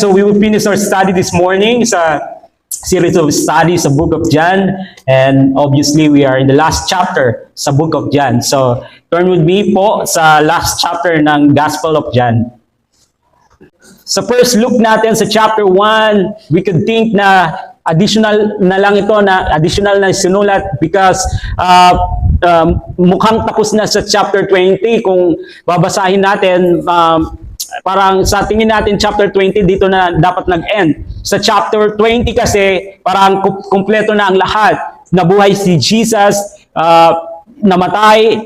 so we will finish our study this morning sa series of studies sa Book of John, and obviously we are in the last chapter sa Book of John. So turn with me po sa last chapter ng Gospel of John. Sa first look natin sa chapter 1, we could think na additional na lang ito, na additional na sinulat because mukhang tapos na sa chapter 20. Kung babasahin natin, parang sa tingin natin chapter 20 dito na dapat nag-end. Sa chapter 20 kasi parang kumpleto na ang lahat. Nabuhay si Jesus, namatay,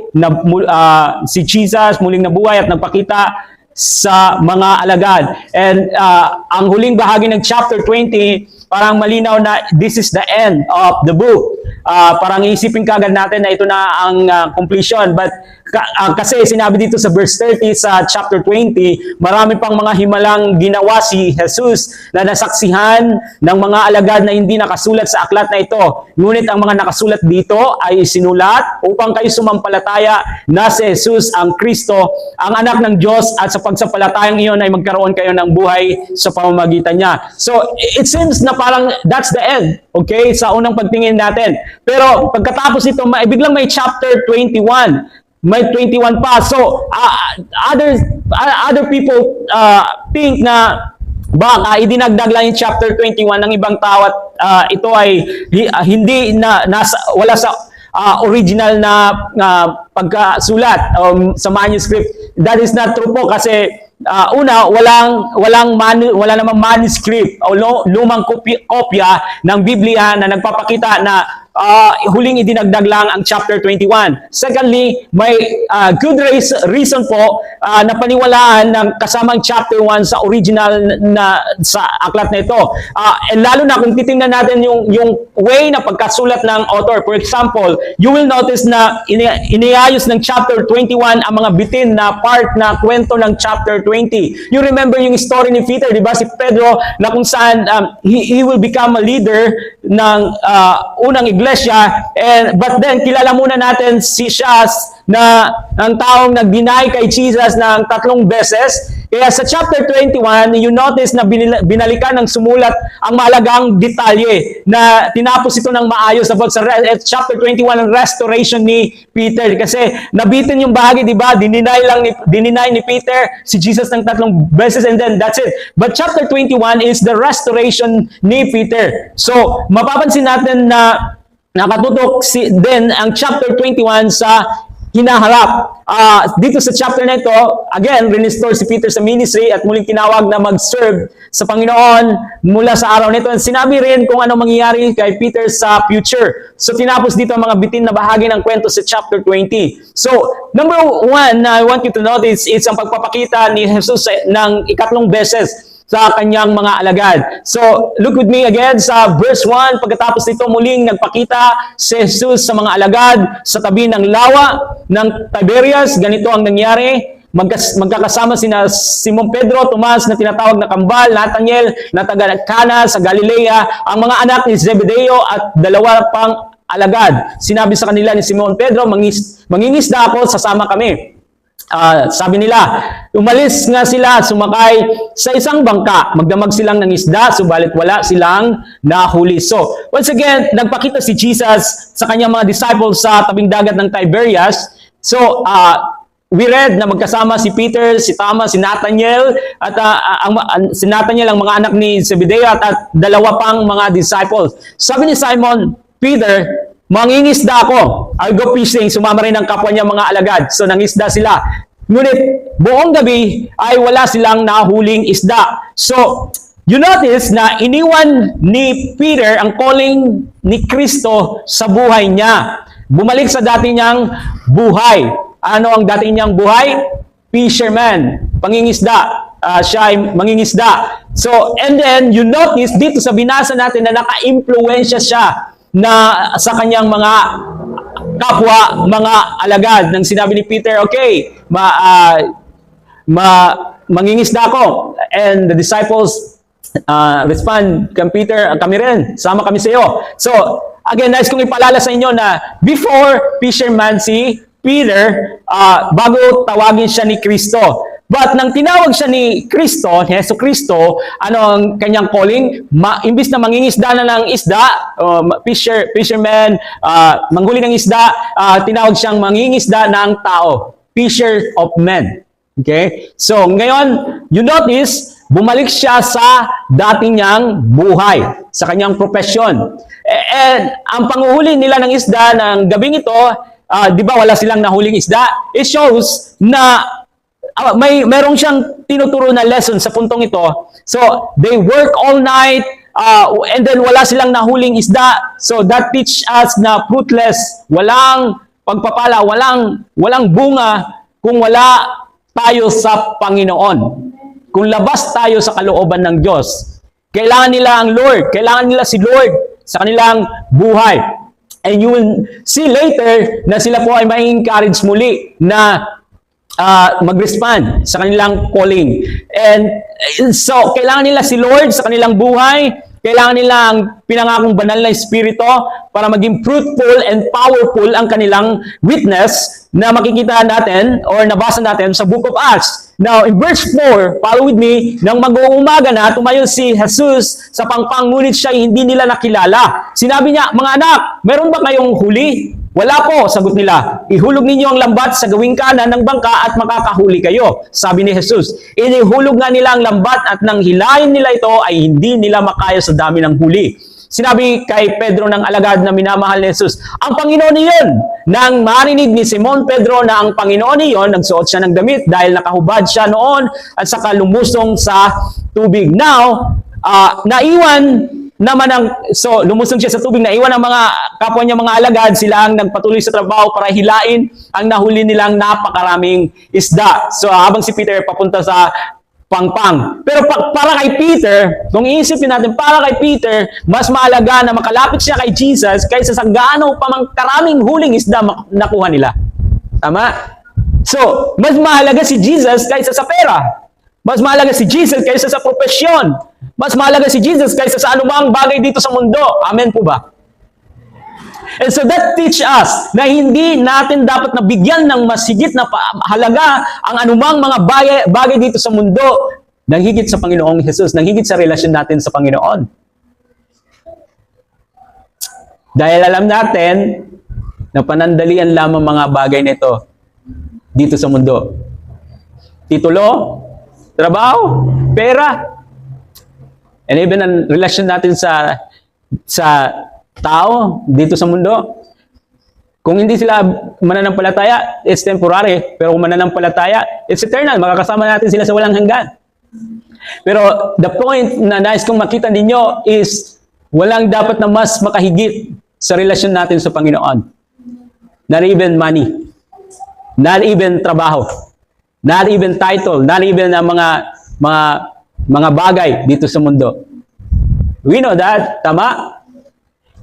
si Jesus muling nabuhay at nagpakita sa mga alagad. And ang huling bahagi ng chapter 20, parang malinaw na this is the end of the book. Parang isipin kagad natin na ito na ang completion. But kasi sinabi dito sa verse 30 sa chapter 20, marami pang mga himalang ginawa si Jesus na nasaksihan ng mga alagad na hindi nakasulat sa aklat na ito. Ngunit ang mga nakasulat dito ay sinulat upang kayo sumampalataya na si Jesus ang Kristo, ang anak ng Diyos, at sa pagsampalatayang iyon ay magkaroon kayo ng buhay sa pamamagitan niya. So it seems na parang that's the end, okay, sa unang pagtingin natin. Pero pagkatapos ito, biglang may chapter 21. May 21 pa. So, other people think na baka idinagdag lang yung chapter 21 ng ibang tao at ito ay hindi na wala sa original na pagkasulat sa manuscript. That is not true po kasi una, wala namang manuscript o lumang kopya ng Biblia na nagpapakita na huling idinagdag lang ang chapter 21. Secondly, may good reason po na paniwalaan ng kasamang chapter 1 sa original na sa aklat na ito. And lalo na kung titingnan natin yung way na pagkasulat ng author. For example, you will notice na iniayos ng chapter 21 ang mga bitin na part na kwento ng chapter 20. You remember yung story ni Peter, di ba? Si Pedro na kung saan he will become a leader ng unang iglesia, but then kilala muna natin si Sias na ang taong nag-deny kay Jesus ng 3 beses. Kaya sa chapter 21, you notice na binalikan ng sumulat ang mahalagang detalye na tinapos ito ng maayos about sa chapter 21 ang restoration ni Peter. Kasi nabitin yung bahagi, di ba? Dininay ni Peter si Jesus ng 3 beses, and then that's it. But chapter 21 is the restoration ni Peter. So, mapapansin natin na nakatutok din ang chapter 21 sa hinaharap. Dito sa chapter na ito, again, restore si Peter sa ministry at muling tinawag na mag-serve sa Panginoon mula sa araw nito. Sinabi rin kung ano mangyayari kay Peter sa future. So tinapos dito ang mga bitin na bahagi ng kwento sa chapter 20. So, number 1 na I want you to notice is ang pagpapakita ni Jesus ng 3 beses sa kanyang mga alagad. So, look with me again sa verse 1. Pagkatapos nito, muling nagpakita si Jesus sa mga alagad sa tabi ng lawa ng Tiberias. Ganito ang nangyari. Magkakasama sina Simon Pedro, Tomas na tinatawag na Kambal, Nathaniel na taga Cana sa Galilea, ang mga anak ni Zebedeo at 2 pang alagad. Sinabi sa kanila ni Simon Pedro, mangingisda ako, sasama kami. Sabi nila, umalis nga sila at sumakay sa isang bangka. Magdamag silang ng isda, subalit wala silang nahuli. So, once again, nagpakita si Jesus sa kanyang mga disciples sa tabing dagat ng Tiberias. So, we read na magkasama si Peter, si Thomas, si Nathaniel, at si Nathaniel ang mga anak ni Zebedeo at 2 pang mga disciples. Sabi ni Simon Peter, mangingisda ako. I'll go fishing. Sumama rin ang kapwa niya mga alagad. So, nangisda sila. Ngunit, buong gabi ay wala silang nahuling isda. So, you notice na iniwan ni Peter ang calling ni Kristo sa buhay niya. Bumalik sa dati niyang buhay. Ano ang dati niyang buhay? Fisherman. Pangingisda. Siya ay mangingisda. So, and then, you notice dito sa binasa natin na naka-impluensya siya na sa kanyang mga kapwa, mga alagad. Nang sinabi ni Peter, okay, mangingisda ako. And the disciples respond kay Peter, kami rin, sama kami sa iyo. So, again, nais kong ipaalala sa inyo na before fisherman si Peter, bago tawagin siya ni Kristo, But nang tinawag siya ni Kristo, ni Yesu Kristo, ano ang kanyang calling? Imbis na mangingisda na ng isda, fisherman, manghuli ng isda, tinawag siyang mangingisda ng tao. Fisher of men. Okay? So, ngayon, you notice, bumalik siya sa dati niyang buhay, sa kanyang profesyon. And ang panguhuli nila ng isda ng gabing ito, di ba wala silang nahuling isda? It shows na mayroong siyang tinuturo na lesson sa puntong ito. So, they work all night, and then wala silang nahuling isda. So, that teach us na fruitless, walang pagpapala, walang bunga kung wala tayo sa Panginoon. Kung labas tayo sa kalooban ng Diyos. Kailangan nila ang Lord. Kailangan nila si Lord sa kanilang buhay. And you will see later na sila po ay ma-encourage muli na mag-respond sa kanilang calling. And so, kailangan nila si Lord sa kanilang buhay. Kailangan nila ang pinangakong banal na Espiritu para maging fruitful and powerful ang kanilang witness na makikita natin or nabasa natin sa Book of Acts. Now, in verse 4, follow with me, nang mag-uumaga na, tumayo si Jesus sa pangpang, ngunit siya hindi nila nakilala. Sinabi niya, mga anak, meron ba kayong huli? Wala po, sagot nila. Ihulog ninyo ang lambat sa gawing kanan ng bangka at makakahuli kayo. Sabi ni Jesus. Inihulog nga nila ang lambat at nang hilahin nila ito ay hindi nila makaya sa dami ng huli. Sinabi kay Pedro ng alagad na minamahal ni Jesus, ang Panginoon iyon. Nang marinig ni Simon Pedro na ang Panginoon iyon, nagsuot siya ng damit dahil nakahubad siya noon at saka lumusong sa tubig. Now, naiwan naman so lumusong siya sa tubig, naiwan ang mga kapwa niya mga alagad, sila ang nagpatuloy sa trabaho para hilain ang nahuli nilang napakaraming isda. So habang si Peter papunta sa pangpang. Pero para kay Peter, kung iisipin natin, para kay Peter, mas mahalaga na makalapit siya kay Jesus kaysa sa gaano pa mang karaming huling isda nakuha nila. Tama? So, mas mahalaga si Jesus kaysa sa pera. Mas mahalaga si Jesus kaysa sa propesyon. Mas mahalaga si Jesus kaysa sa anumang bagay dito sa mundo. Amen po ba? And so that teach us na hindi natin dapat nabigyan ng mas higit na halaga ang anumang mga bagay dito sa mundo nang higit sa Panginoong Jesus, nang higit sa relasyon natin sa Panginoon. Dahil alam natin na panandalian lamang mga bagay nito dito sa mundo. Titulo, trabaho, pera, and even ang relasyon natin sa tao dito sa mundo. Kung hindi sila mananampalataya, it's temporary. Pero kung mananampalataya, it's eternal. Makakasama natin sila sa walang hanggan. Pero the point na nais kong makita ninyo is walang dapat na mas makahigit sa relasyon natin sa Panginoon. Not even money. Not even trabaho. Not even title, not even ang mga bagay dito sa mundo. We know that, tama?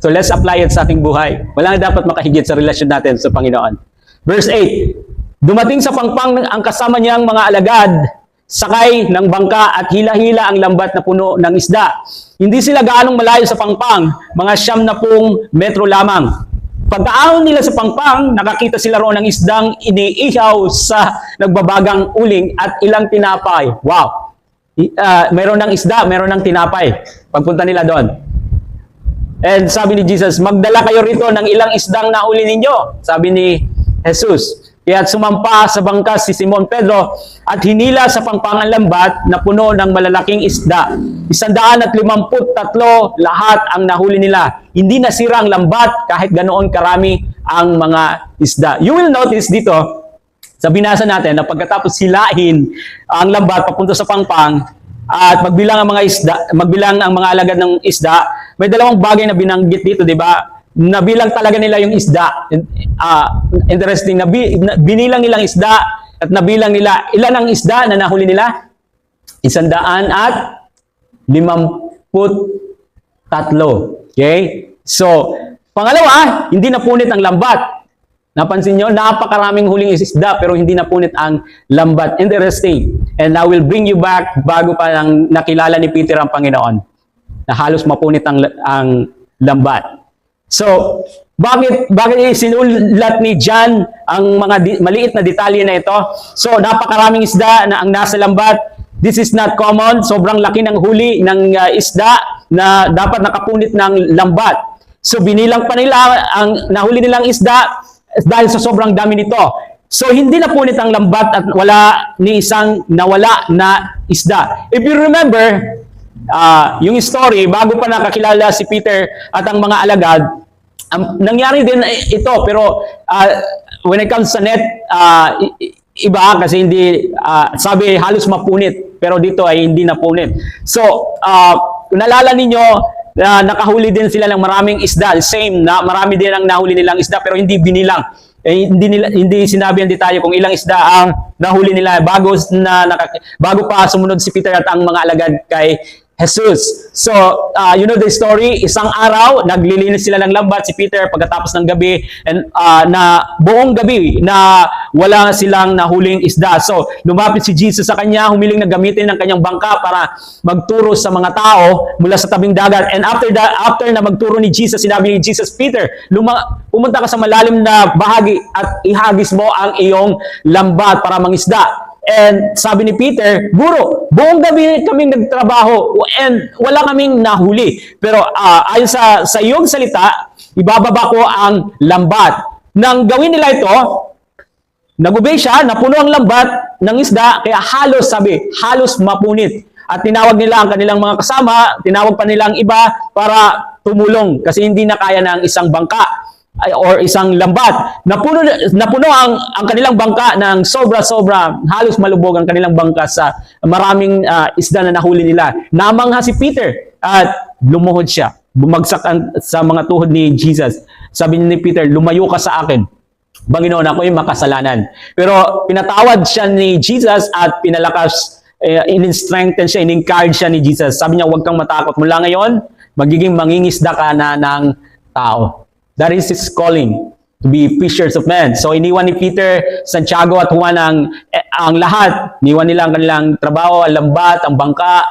So let's apply it sa ating buhay. Walang dapat makahigit sa relasyon natin sa Panginoon. Verse 8, dumating sa pangpang ang kasama niyang mga alagad, sakay ng bangka at hila-hila ang lambat na puno ng isda. Hindi sila gaanong malayo sa pangpang, mga 90 metro lamang. Pagkaahon nila sa pangpang, nakakita sila roon ng isdang iniihaw sa nagbabagang uling at ilang tinapay. Wow! Meron ng isda, meron ng tinapay. Pagpunta nila doon. And sabi ni Jesus, magdala kayo rito ng ilang isdang nahuli ninyo. Sabi ni Jesus. Kaya sumampa sa bangka si Simon Pedro at hinila sa pangpangang lambat na puno ng malalaking isda. 153 lahat ang nahuli nila. Hindi nasira ang lambat kahit ganoon karami ang mga isda. You will notice dito, sa binasa natin, na pagkatapos hilahin ang lambat papunta sa pangpang at magbilang ang mga alagad ng isda, may dalawang bagay na binanggit dito, di ba? Nabilang talaga nila yung isda. Interesting, binilang nilang isda at nabilang nila, ilan ang isda na nahuli nila? 153. Okay? So, pangalawa, hindi napunit ang lambat. Napansin nyo, napakaraming huling isda pero hindi napunit ang lambat. Interesting. And I will bring you back bago pa lang nakilala ni Peter ang Panginoon na halos mapunit ang lambat. So, Bakit sinulat ni John ang mga maliit na detalye na ito? So, napakaraming isda na ang nasa lambat. This is not common. Sobrang laki ng huli ng isda na dapat nakapunit ng lambat. So, binilang pa nila ang nahuli nilang isda dahil sa sobrang dami nito. So, hindi napunit ang lambat at wala ni isang nawala na isda. If you remember, yung story, bago pa nakakilala si Peter at ang mga alagad, nangyari din ito, pero when it comes sa net, iba kasi hindi, sabi halos mapunit, pero dito ay hindi napunit. So, kung nalala ninyo, nakahuli din sila ng maraming isda, same na marami din ang nahuli nilang isda, pero hindi binilang. Hindi sinabi ang detalye kung ilang isda ang nahuli nila bago pa sumunod si Peter at ang mga alagad kay Jesus. So, you know the story, isang araw, naglilinis sila ng lambat si Peter pagkatapos ng gabi, and na buong gabi na wala silang nahuling isda. So, lumapit si Jesus sa kanya, humiling na gamitin ng kanyang bangka para magturo sa mga tao mula sa tabing dagat. And after na magturo ni Jesus, sinabi ni Jesus, Peter, pumunta ka sa malalim na bahagi at ihagis mo ang iyong lambat para mangisda. And sabi ni Peter, Guro, buong gabi kaming nagtrabaho and wala kaming nahuli. Pero ayon sa iyong salita, ibababa ko ang lambat. Nang gawin nila ito, nag-obey siya, napuno ang lambat ng isda, kaya halos mapunit. At tinawag nila ang kanilang mga kasama, tinawag pa nila ang iba para tumulong kasi hindi na kaya ng isang bangka or isang lambat. Napuno ang kanilang bangka ng sobra-sobra, halos malubog ang kanilang bangka sa maraming isda na nahuli nila. Namangha si Peter at lumuhod siya. Bumagsak sa mga tuhod ni Jesus. Sabi ni Peter, lumayo ka sa akin. Panginoon, ako yung makasalanan. Pero pinatawad siya ni Jesus at pinalakas, in-strengthen siya, in-encourage siya ni Jesus. Sabi niya, huwag kang matakot. Mula ngayon, magiging mangingisda ka na ng tao. That is his calling, to be fishers of men. So iniwan ni Peter, Santiago at Juan ang lahat. Iniwan nila ang kanilang trabaho, ang lambat, ang bangka,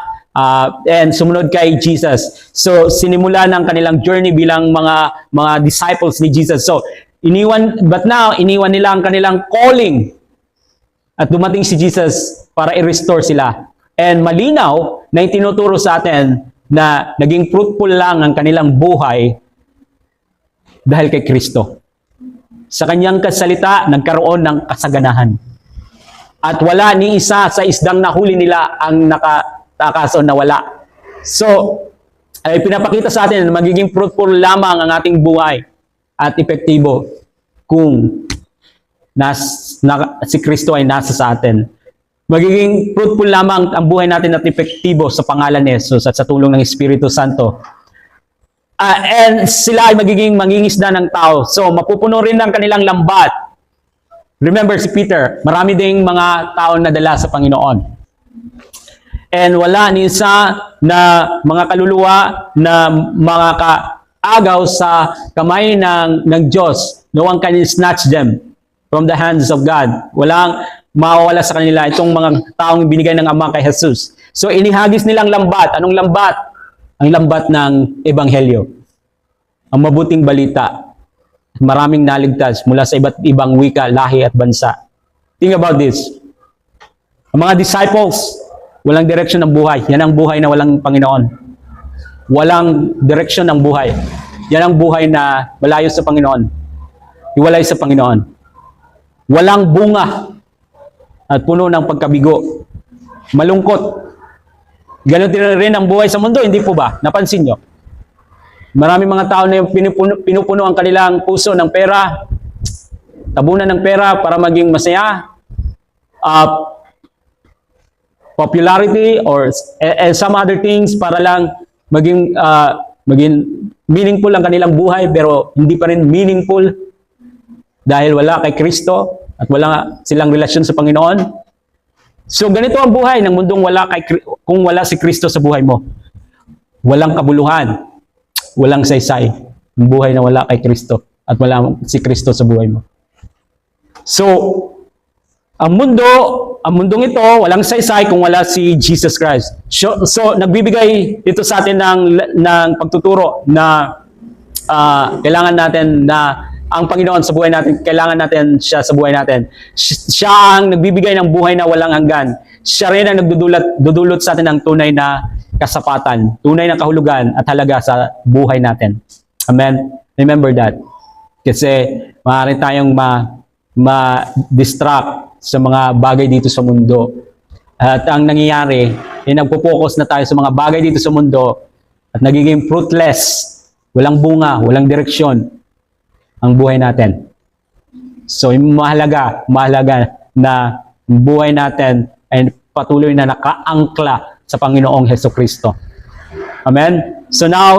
and sumunod kay Jesus. So sinimulan ng kanilang journey bilang mga disciples ni Jesus. So iniwan nila ang kanilang calling. At dumating si Jesus para i-restore sila. And malinaw na itinuturo sa atin na naging fruitful lang ang kanilang buhay dahil kay Kristo. Sa kanyang kasalita, nagkaroon ng kasaganahan. At wala ni isa sa isdang nahuli nila ang nakatakas o nawala. So, ay pinapakita sa atin na magiging fruitful lamang ang ating buhay at epektibo kung si Kristo ay nasa sa atin. Magiging fruitful lamang ang buhay natin at epektibo sa pangalan ni Jesus at sa tulong ng Espiritu Santo. And sila ay magiging mangingisda ng tao. So, mapupuno rin ng kanilang lambat. Remember si Peter, marami ding mga tao na dala sa Panginoon. And wala ni isa na mga kaluluwa na mga kaagaw sa kamay ng Diyos. No one can snatch them from the hands of God. Walang mawawala sa kanila itong mga taong binigay ng Ama kay Jesus. So, inihagis nilang lambat. Anong lambat? Ang lambat ng Ebanghelyo. Ang mabuting balita. Maraming naligtas mula sa iba't ibang wika, lahi at bansa. Think about this. Ang mga disciples, walang direksyon ng buhay. Yan ang buhay na walang Panginoon. Walang direksyon ng buhay. Yan ang buhay na malayo sa Panginoon. Iwalay sa Panginoon. Walang bunga at puno ng pagkabigo. Malungkot. Ganon rin ang buhay sa mundo, hindi po ba? Napansin nyo? Maraming mga tao na pinupuno ang kanilang puso ng pera, tabunan ng pera para maging masaya, popularity, or some other things para lang maging meaningful ang kanilang buhay, pero hindi pa rin meaningful dahil wala kay Kristo at wala silang relasyon sa Panginoon. So, ganito ang buhay ng mundong kung wala si Kristo sa buhay mo. Walang kabuluhan, walang saysay. Ang buhay na wala kay Kristo at wala si Kristo sa buhay mo. So, ang mundong ito, walang saysay kung wala si Jesus Christ. So nagbibigay ito sa atin ng pagtuturo na kailangan natin na ang Panginoon sa buhay natin, kailangan natin siya sa buhay natin. Siya ang nagbibigay ng buhay na walang hanggan. Siya rin ang nagdudulot sa atin ng tunay na kasapatan, tunay na kahulugan at halaga sa buhay natin. Amen? Remember that. Kasi maaari tayong ma-distract sa mga bagay dito sa mundo. At ang nangyayari, nagpo-focus na tayo sa mga bagay dito sa mundo at nagiging fruitless, walang bunga, walang direksyon ang buhay natin. So, mahalaga na buhay natin ay patuloy na nakaangkla sa Panginoong Hesukristo. Amen? So now,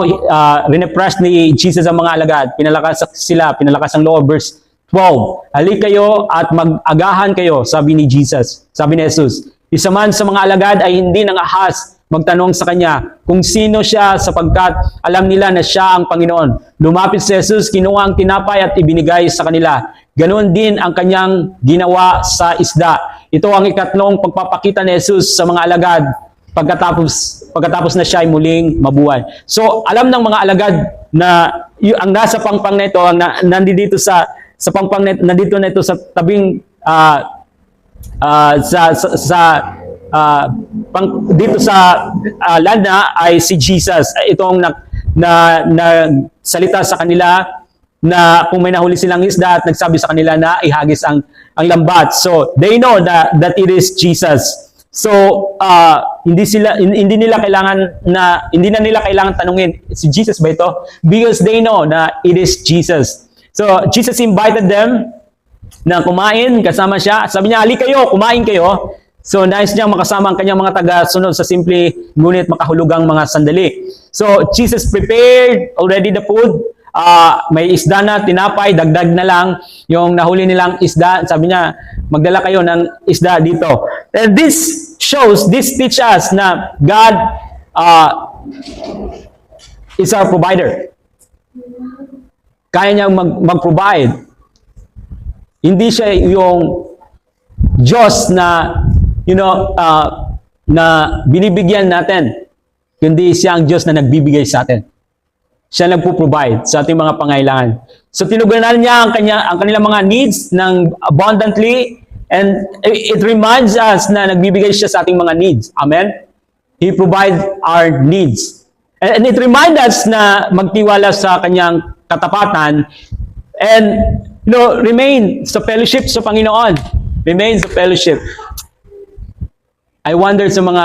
rinepress ni Jesus ang mga alagad. Pinalakas ang loob. Verse 12, halik kayo at mag-agahan kayo, sabi ni Jesus, sabi ni Jesus. Isa man sa mga alagad ay hindi nangahas magtanong sa kanya kung sino siya sapagkat alam nila na siya ang Panginoon. Lumapit si Jesus, kinuha ang tinapay at ibinigay sa kanila. Ganon din ang kanyang ginawa sa isda. Ito ang ikatlong pagpapakita ni Jesus sa mga alagad pagkatapos na siya ay muling mabuhay. So, alam ng mga alagad na ang nasa pangpang na ito, nandito sa pangpang na nandito na ito sa tabing dito sa land na ay si Jesus. Itong salita sa kanila na kung may nahuli silang isda at nagsabi sa kanila na ihagis ang lambat. So they know that it is Jesus. So hindi na nila kailangan tanungin, si Jesus ba ito? Because they know na it is Jesus. So Jesus invited them na kumain kasama siya. Sabi niya, "Hali kayo, kumain kayo." So, nais niyang makasama ang kanyang mga taga-sunod sa simple ngunit makahulugang mga sandali. So, Jesus prepared already the food. May isda na, tinapay, dagdag na lang yung nahuli nilang isda. Sabi niya, magdala kayo ng isda dito. And this teach us na God is our provider. Kaya niyang mag-provide. Hindi siya yung Diyos na na binibigyan natin, kundi siya ang Diyos na nagbibigay sa atin. Siya nagpo-provide sa ating mga pangailangan. So tinugunan niya ang kanilang mga needs ng abundantly, and it reminds us na nagbibigay siya sa ating mga needs. Amen? He provides our needs. And it reminds us na magtiwala sa kanyang katapatan and remain sa fellowship sa Panginoon. Remain sa fellowship. I wonder sa mga,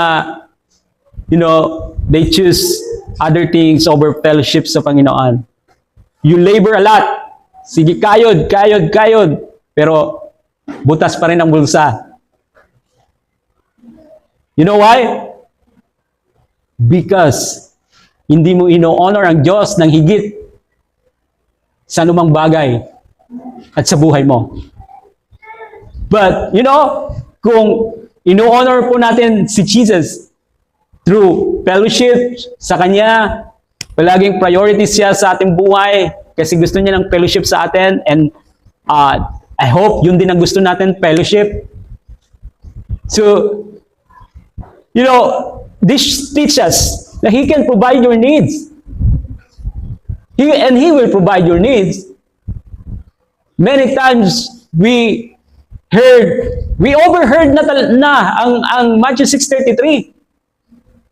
they choose other things over fellowship sa Panginoon. You labor a lot. Sige, kayod. Pero butas pa rin ang bulsa. You know why? Because hindi mo ino-honor ang Diyos ng higit sa anumang bagay at sa buhay mo. But, kung ino-honor po natin si Jesus through fellowship sa Kanya, palaging priority siya sa ating buhay kasi gusto niya ng fellowship sa atin, and I hope yun din ang gusto natin, fellowship. So, this teaches us that He can provide your needs. He will provide your needs. Many times, we overheard na ang Matthew 6:33.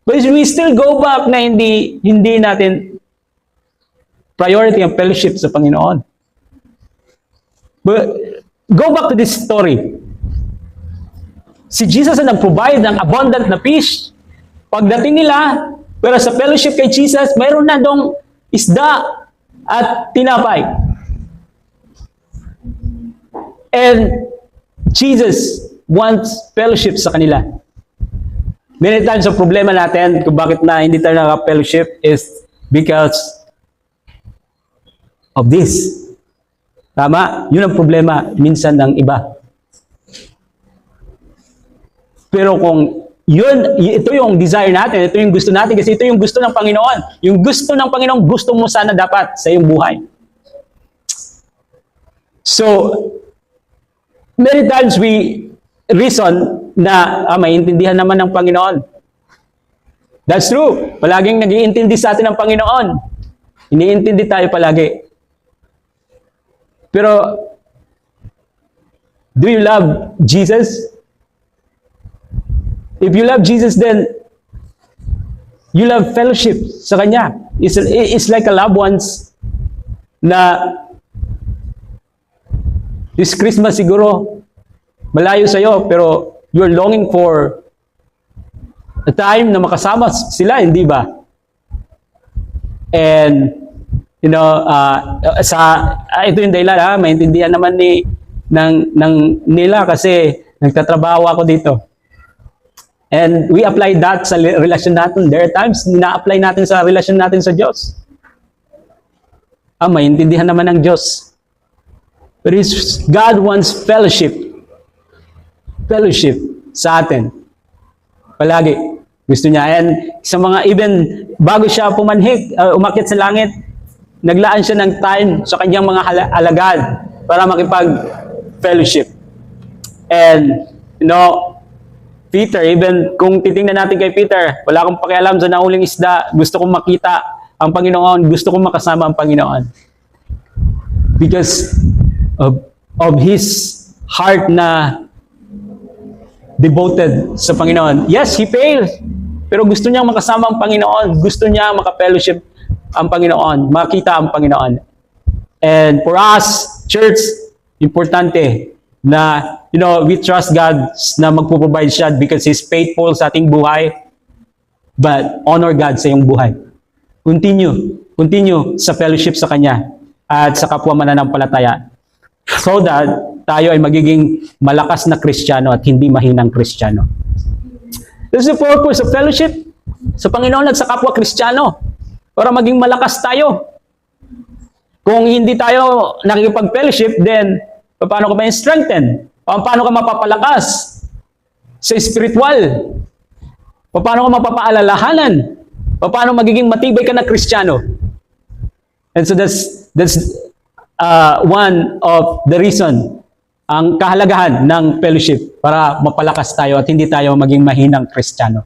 But we still go back na hindi natin priority ang fellowship sa Panginoon. But go back to this story. Si Jesus ang nag-provide ng abundant na fish. Pagdating nila, pero sa fellowship kay Jesus, mayroon na dong isda at tinapay. And Jesus wants fellowship sa kanila. Many times ang problema natin kung bakit na hindi tayo naka-fellowship is because of this. Tama? Yun ang problema minsan ng iba. Pero kung ito yung desire natin, ito yung gusto natin, kasi ito yung gusto ng Panginoon. Yung gusto ng Panginoon, gusto mo sana dapat sa iyong buhay. So, many times we reason na maintindihan naman ng Panginoon. That's true. Palaging nag-iintindi sa atin ng Panginoon. Iniintindi tayo palagi. Pero, do you love Jesus? If you love Jesus, then you love fellowship sa Kanya. It's like a loved ones na this Christmas siguro malayo sa'yo, pero you're longing for a time na makasama sila, hindi ba? And, you know, ito yung dahilan, maintindihan naman nila kasi nagtatrabaho ako dito. And we apply that sa relasyon natin. There are times, na-apply natin sa relasyon natin sa Diyos. Maintindihan naman ng Diyos. But God wants fellowship. Fellowship sa atin. Palagi. Gusto niya. And sa mga, even bago siya pumanhik, umakyat sa langit, naglaan siya ng time sa kanyang mga alagad para makipag-fellowship. And, you know, Peter, even kung titingnan natin kay Peter, wala akong pakialam sa nahuling isda, gusto kong makita ang Panginoon, gusto kong makasama ang Panginoon. Because of his heart na devoted sa Panginoon. Yes, he failed, pero gusto niyang makasama ang Panginoon, gusto niya maka-fellowship ang Panginoon, makita ang Panginoon. And for us, church, importante na, you know, we trust God na magpo-provide siya because He's faithful sa ating buhay. But honor God sa iyong buhay. Continue sa fellowship sa Kanya at sa kapwa mananampalataya. So that tayo ay magiging malakas na Kristiyano at hindi mahinang Kristiyano. This is the purpose of fellowship sa Panginoon at sa kapwa Kristiyano. Para maging malakas tayo. Kung hindi tayo nakikipag-fellowship, then paano ka ma-strengthen? Paano ka mapapalakas sa spiritual? Paano ka mapapaalalahanan? Paano magiging matibay ka na Kristiyano? And so that's one of the reason, ang kahalagahan ng fellowship para mapalakas tayo at hindi tayo maging mahinang Kristiyano.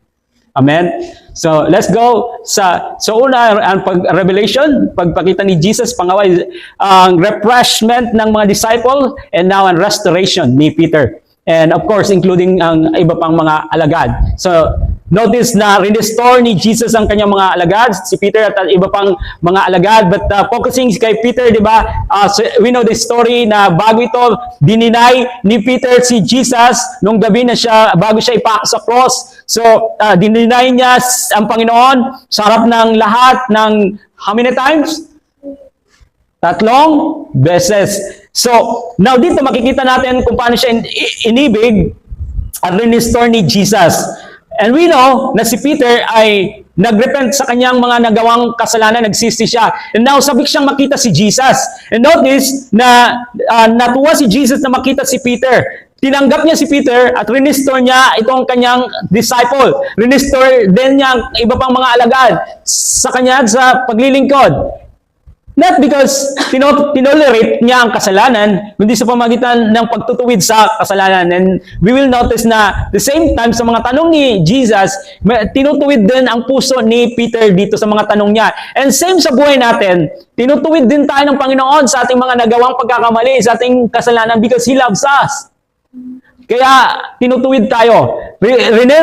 Amen? So, let's go sa una, ang Revelation, pagpakita ni Jesus, pangalawa, ang refreshment ng mga disciple, and now ang restoration ni Peter. And of course, including ang iba pang mga alagad. So, notice na restore ni Jesus ang kanyang mga alagad, si Peter at iba pang mga alagad. But focusing kay Peter, di ba? So we know the story na bago ito, dininay ni Peter si Jesus nung gabi na siya, bago siya ipaak sa cross. So, dininay niya ang Panginoon sa harap ng lahat ng how many times? 3 beses. So, now dito makikita natin kung paano siya inibig at restore ni Jesus. And we know na si Peter ay nagrepent sa kanyang mga nagawang kasalanan, nagsisi siya. And now, sabik siyang makita si Jesus. And notice na natuwa si Jesus na makita si Peter. Tinanggap niya si Peter at restore niya itong kanyang disciple. Restore din niya ang iba pang mga alagad sa kanya sa paglilingkod. Not because tinolerate niya ang kasalanan, kundi sa pamagitan ng pagtutuwid sa kasalanan. And we will notice na the same time sa mga tanong ni Jesus, tinutuwid din ang puso ni Peter dito sa mga tanong niya. And same sa buhay natin, tinutuwid din tayo ng Panginoon sa ating mga nagawang pagkakamali, sa ating kasalanan because He loves us. Kaya tinutuwid tayo,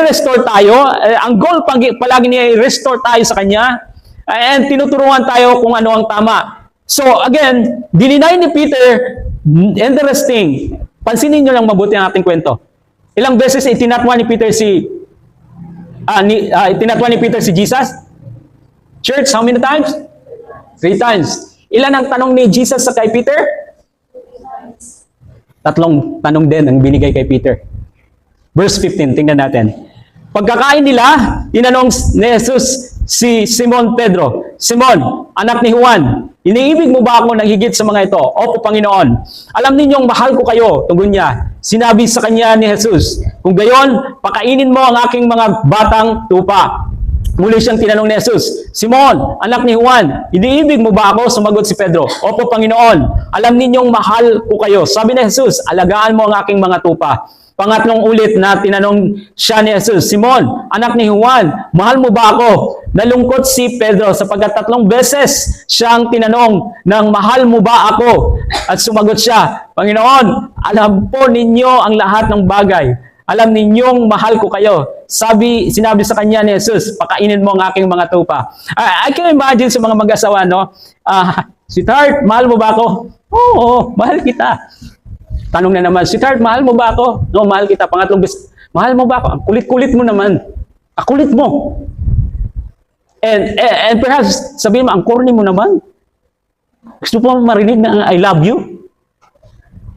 restore tayo. Ang goal palagi niya i-restore tayo sa Kanya. And tinuturuan tayo kung ano ang tama. So again, dininay ni Peter, interesting. Pansinin nyo lang mabuti ang ating kwento. Ilang beses itinatwa ni Peter si Jesus? Church, how many times? 3 times. Ilan ang tanong ni Jesus sa kay Peter? 3 tanong din ang binigay kay Peter. Verse 15, tingnan natin. Pagkakain nila, tinanong ni Jesus si Simon Pedro, Simon, anak ni Juan, iniibig mo ba ako ng higit sa mga ito? Opo, Panginoon. Alam ninyong mahal ko kayo, tugon niya. Sinabi sa kanya ni Jesus, kung gayon, pakainin mo ang aking mga batang tupa. Muli siyang tinanong ni Jesus, Simon, anak ni Juan, iniibig mo ba ako? Sumagot si Pedro, Opo, Panginoon. Alam ninyong mahal ko kayo. Sabi ni Jesus, alagaan mo ang aking mga tupa. Pangatlong ulit na tinanong siya ni Jesus, Simon, anak ni Juan, mahal mo ba ako? Nalungkot si Pedro sapagkat 3 beses siyang tinanong ng mahal mo ba ako? At sumagot siya, Panginoon, alam po ninyo ang lahat ng bagay. Alam ninyong mahal ko kayo. Sinabi sa kanya ni Jesus, pakainin mo ang aking mga tupa. I can imagine sa mga mag-asawa, no? Sweetheart, mahal mo ba ako? Oo, mahal kita. Tanong na naman, sweetheart, mahal mo ba ako? No, mahal kita. Pangatlong beses, mahal mo ba ako? Ang kulit-kulit mo naman. Ang kulit mo. And perhaps, sabihin mo, ang corny mo naman. Gusto mo marinig na I love you?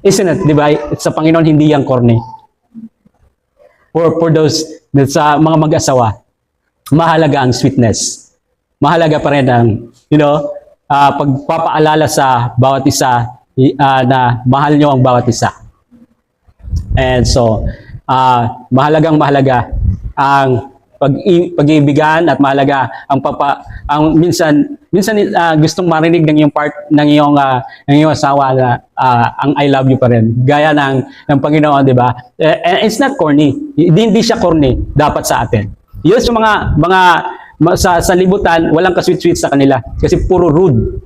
Isn't it? Di ba? Sa Panginoon, hindi yan corny. For those sa mga mag-asawa, mahalaga ang sweetness. Mahalaga pa rin ang, pagpapaalala sa bawat isa na mahal nyo ang bawat isa. And so, mahalaga ang pag-iibigan at mahalaga ang minsan gustong marinig ng iyong asawa na ang I love you pa rin. Gaya ng Panginoon, di ba? And it's not corny. Hindi siya corny dapat sa atin. Yun sa mga sa libutan, walang ka-sweet-sweet sa kanila kasi puro rude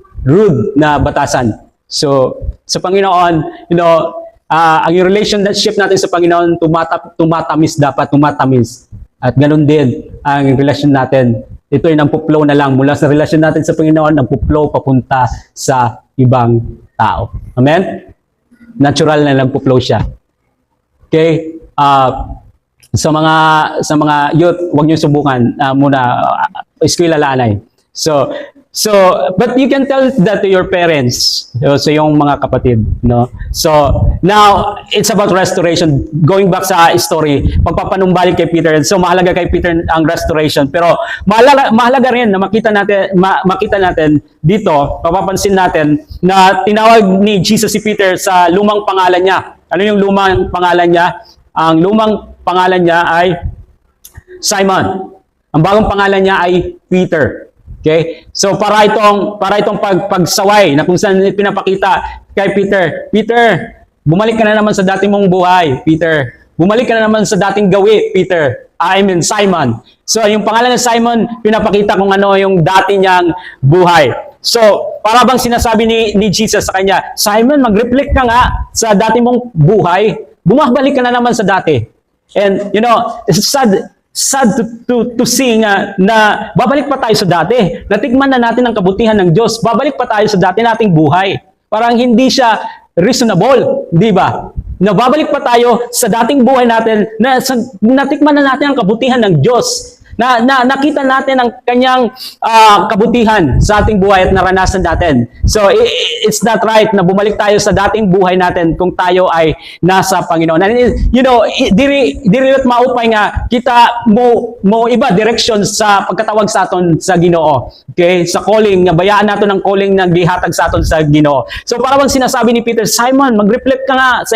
na batasan. So, sa Panginoon, ang relationship natin sa Panginoon, tumatamis. At ganun din ang relasyon natin. Ito ay nagpo-flow na lang mula sa relasyon natin sa Panginoon, nagpo-flow papunta sa ibang tao. Amen? Natural na lang po-flow siya. Okay? Sa mga youth, huwag niyo subukan muna eskwela lanay. So, but you can tell that to your parents, sa iyong mga kapatid, no? So, now, it's about restoration. Going back sa story, pagpapanumbalik kay Peter. So, mahalaga kay Peter ang restoration. Pero, mahalaga rin na makita natin dito, mapapansin natin, na tinawag ni Jesus si Peter sa lumang pangalan niya. Ano yung lumang pangalan niya? Ang lumang pangalan niya ay Simon. Ang bagong pangalan niya ay Peter. Okay? So para itong pagsaway na kung saan pinapakita kay Peter, bumalik ka na naman sa dating mong buhay, Peter. Bumalik ka na naman sa dating gawi, Peter. Simon. So yung pangalan ng Simon, pinapakita kung ano yung dati niyang buhay. So, para bang sinasabi ni Jesus sa kanya, Simon, mag-reflect ka nga sa dati mong buhay. Bumabalik ka na naman sa dati. And it's sad to see na babalik pa tayo sa dati. Natikman na natin ang kabutihan ng Diyos. Babalik pa tayo sa dati nating buhay. Parang hindi siya reasonable, di ba? Na babalik pa tayo sa dating buhay natin na natikman na natin ang kabutihan ng Diyos. Na nakita natin ang kanyang kabutihan sa ating buhay at naranasan natin. So, it's not right na bumalik tayo sa dating buhay natin kung tayo ay nasa Panginoon. And, diri't maupay nga, kita mo iba direction sa pagkatawag sa aton sa Ginoo. Okay? Sa calling, bayaan nato ng calling na gihatag sa aton sa Ginoo. So, para bang sinasabi ni Peter, Simon, mag-reflect ka nga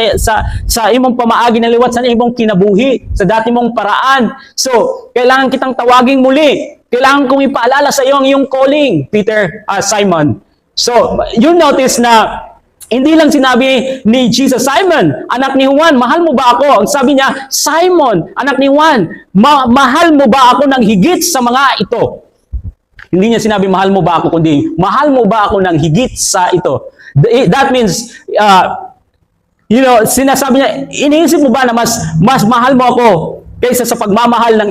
sa imong pamaagi ng liwat, sa imong kinabuhi, sa dati mong paraan. So, kailangan kitang tawaging muli. Kailangan kong ipaalala sa iyo ang iyong calling, Simon. So, you notice na hindi lang sinabi ni Jesus, Simon, anak ni Juan, mahal mo ba ako? Ang sabi niya, Simon, anak ni Juan, mahal mo ba ako ng higit sa mga ito? Hindi niya sinabi, mahal mo ba ako, kundi, mahal mo ba ako ng higit sa ito? That means, sinasabi niya, iniisip mo ba na mas mahal mo ako kaysa sa pagmamahal ng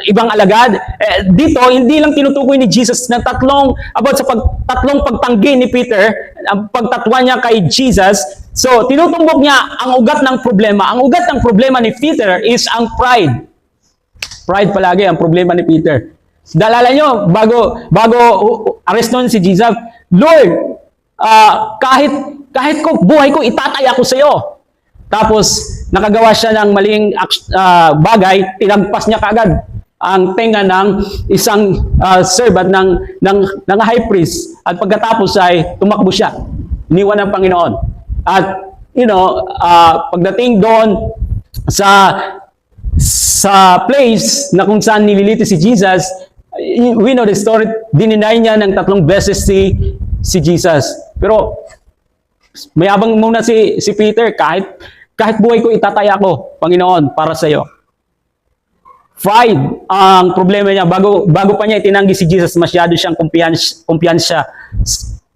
ibang alagad? Dito, hindi lang tinutukoy ni Jesus na tatlong pagtanggi ni Peter, ang pagtatwa niya kay Jesus. So, tinutumbok niya ang ugat ng problema. Ang ugat ng problema ni Peter is ang pride. Pride palagi ang problema ni Peter. Dalala nyo, bago areston si Jesus, Lord, kahit buhay ko, itataya ko sa iyo. Tapos, nakagawa siya ng maling bagay, tinagpas niya kaagad ang tenga ng isang servant ng high priest. At pagkatapos ay tumakbo siya. Iniwan ng Panginoon. At, pagdating doon sa place na kung saan nililito si Jesus, we know the story, dininay niya ng 3 beses si Jesus. Pero, mayabang muna si Peter, kahit Kahit buhay ko, itataya ko, Panginoon, para sa iyo. Pride, ang problema niya, bago pa niya itinanggi si Jesus, masyado siyang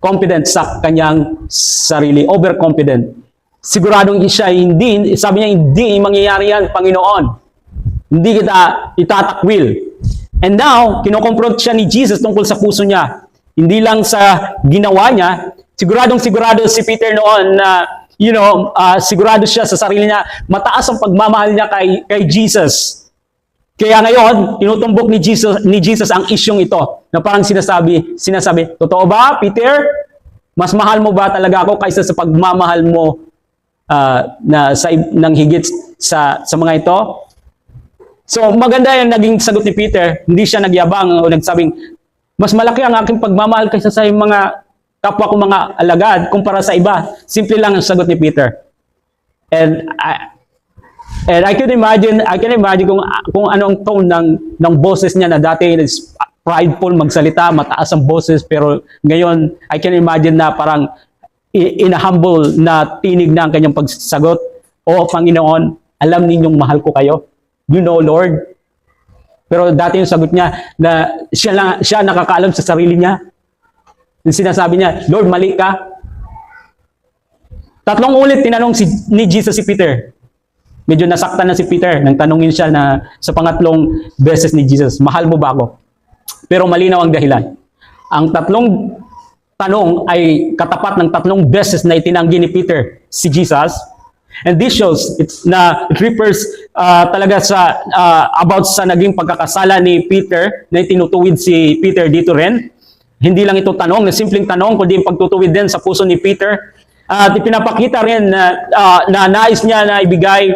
confident sa kanyang sarili, overconfident. Siguradong siya, sabi niya, hindi mangyayari yan, Panginoon. Hindi kita itatakwil. And now, kinoconfront siya ni Jesus tungkol sa puso niya. Hindi lang sa ginawa niya, sigurado si Peter noon na, sigurado siya sa sarili niya, mataas ang pagmamahal niya kay Jesus. Kaya ngayon, tinutumbok ni Jesus ang isyong ito, na parang sinasabi, totoo ba, Peter? Mas mahal mo ba talaga ako kaysa sa pagmamahal mo ng higit sa mga ito? So, maganda yung naging sagot ni Peter. Hindi siya nagyabang o nagsabing, mas malaki ang aking pagmamahal kaysa sa mga kapwa ko mga alagad kumpara sa iba. Simple lang ang sagot ni Peter. And I can imagine kung anong tone ng boses niya na dati is prideful magsalita, mataas ang boses, pero ngayon I can imagine na parang in a humble na tinig na ang kanyang pagsagot. O Panginoon, alam ninyong mahal ko kayo. You know, Lord. Pero dati yung sagot niya na siya nakakaalam sa sarili niya. Yung sinasabi niya, Lord, mali ka. 3 ulit tinanong ni Jesus si Peter. Medyo nasaktan na si Peter nang tanungin siya na sa pangatlong beses ni Jesus, mahal mo ba ako? Pero malinaw ang dahilan. Ang 3 tanong ay katapat ng 3 beses na itinanggi ni Peter si Jesus. And this shows it refers talaga sa about sa naging pagkakasala ni Peter na tinutuwid si Peter dito rin. Hindi lang ito tanong, na simpleng tanong, kundi yung pagtutuwid din sa puso ni Peter. At ipinapakita rin na nais niya na ibigay